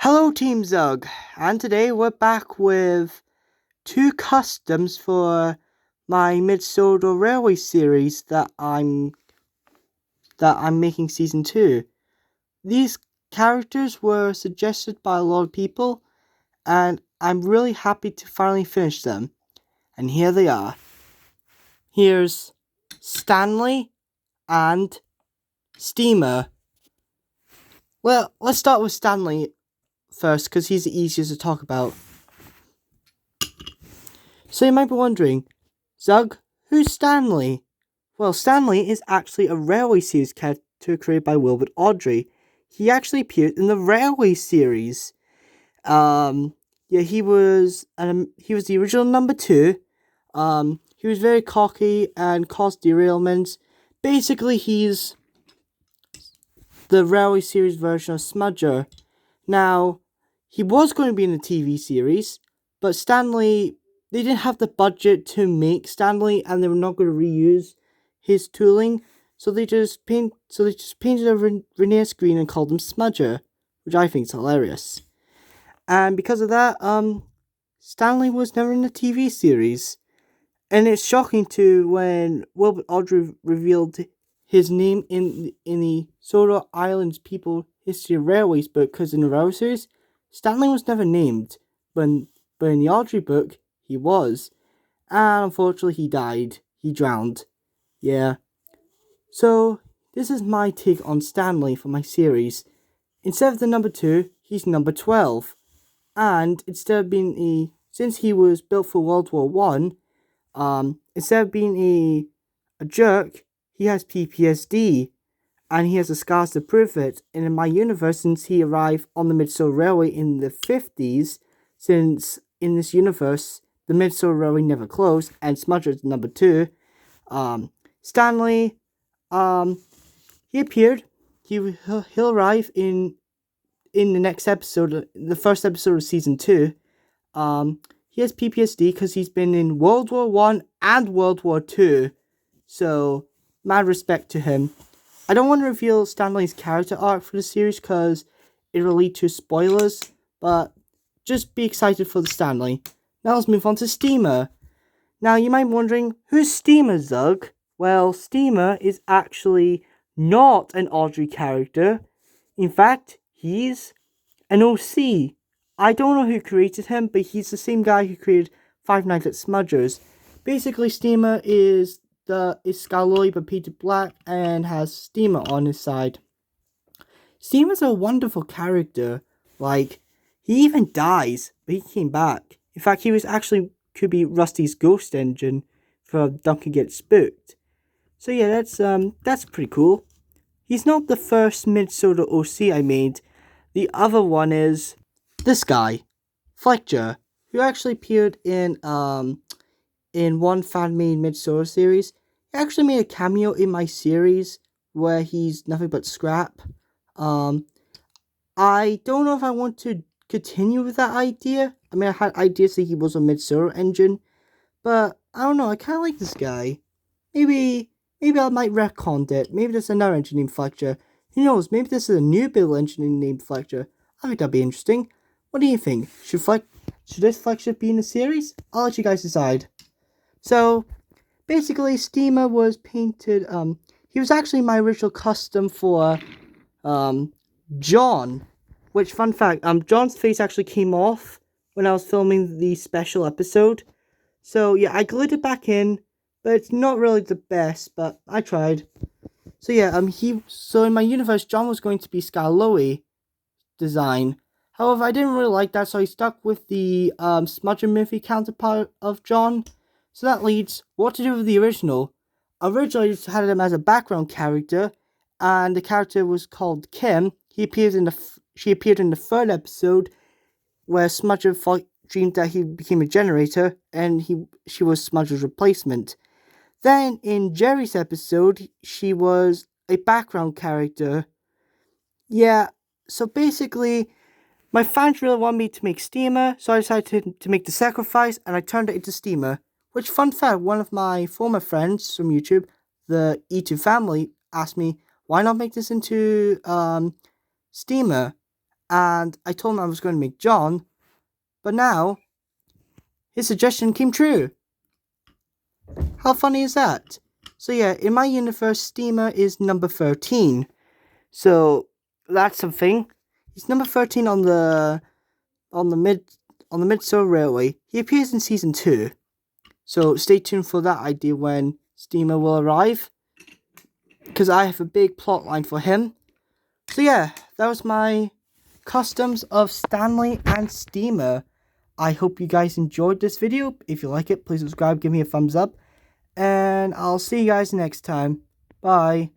Hello Team Zug, and today we're back with two customs for my Mid-Soda Railway series that I'm making season 2. These characters were suggested by a lot of people, and I'm really happy to finally finish them. And here they are. Here's Stanley and Steamer. Well, let's start with Stanley first, because he's the easiest to talk about. So you might be wondering, Zug, who's Stanley? Well, Stanley is actually a Railway series character created by Wilbert Awdry. He actually appeared in the Railway series. Yeah, he was the original number 2. He was very cocky and caused derailments. Basically, he's the Railway series version of Smudger. Now, he was going to be in the TV series, but they didn't have the budget to make Stanley, and they were not going to reuse his tooling, so they just painted a veneer screen and called him Smudger, which I think is hilarious. And because of that, Stanley was never in the TV series, and it's shocking too when Wilbert Awdry revealed his name in the Soda Islands People History of Railways book, because in the Railway series, Stanley was never named, but in the Awdry book, he was. And unfortunately, he died. He drowned. Yeah. So, this is my take on Stanley for my series. Instead of the number 2, he's number 12. And since he was built for World War One, instead of being a jerk, he has PTSD. And he has the scars to prove it. And in my universe, since he arrived on the Mid-Soda Railway in the 50s, since in this universe, the Mid-Soda Railway never closed, and Smudger is number 2, Stanley, he appeared. He'll arrive in the next episode, the first episode of season 2. He has PTSD because he's been in World War One and World War Two, so mad respect to him. I don't want to reveal Stanley's character arc for the series because it will lead to spoilers, but just be excited for the Stanley. Now let's move on to Steamer. Now you might be wondering, who's Steamer, Zug? Well, Steamer is actually not an Awdry character. In fact, he's an OC. I don't know who created him, but he's the same guy who created Five Nights at Smudger's. Basically, Steamer is Scaloy but painted black and has Steamer on his side. Steamer's a wonderful character. Like, he even dies, but he came back. In fact, he could be Rusty's ghost engine for Duncan Gets Spooked. So yeah, that's pretty cool. He's not the first Mid-Soda OC I made. The other one is this guy, Fletcher, who actually appeared in one fan-made Mid-Soda series. He actually made a cameo in my series where he's nothing but scrap. I don't know if I want to continue with that idea. I mean, I had ideas that he was a Mid-Soda engine, but I don't know, I kind of like this guy. Maybe I might retcon it. Maybe there's another engine named Fletcher. Who knows, maybe this is a new build engine named Fletcher. I think that'd be interesting. What do you think? Should this Fletcher be in the series? I'll let you guys decide. So, basically, Steamer was painted, he was actually my original custom for, John. Which, fun fact, John's face actually came off when I was filming the special episode. So, yeah, I glued it back in, but it's not really the best, but I tried. So, yeah, so in my universe, John was going to be Scaloy design. However, I didn't really like that, so I stuck with the, Smudger movie counterpart of John. So that leads, what to do with the original? Originally, I just had him as a background character, and the character was called Kim. She appeared in the 3rd episode, where Smudger dreamed that he became a generator, and she was Smudger's replacement. Then, in Jerry's episode, she was a background character. Yeah, so basically, my fans really wanted me to make Steamer, so I decided to make the sacrifice, and I turned it into Steamer. Which, fun fact, one of my former friends from YouTube, the E2 family, asked me, why not make this into Steamer? and I told him I was going to make John, but now his suggestion came true. How funny is that? So yeah, in my universe, Steamer is number 13. So that's something. He's number 13 on the Mid-Soul Railway. He appears in season 2. So stay tuned for that idea when Steamer will arrive, because I have a big plot line for him. So yeah, that was my customs of Stanley and Steamer. I hope you guys enjoyed this video. If you like it, please subscribe, give me a thumbs up, and I'll see you guys next time. Bye.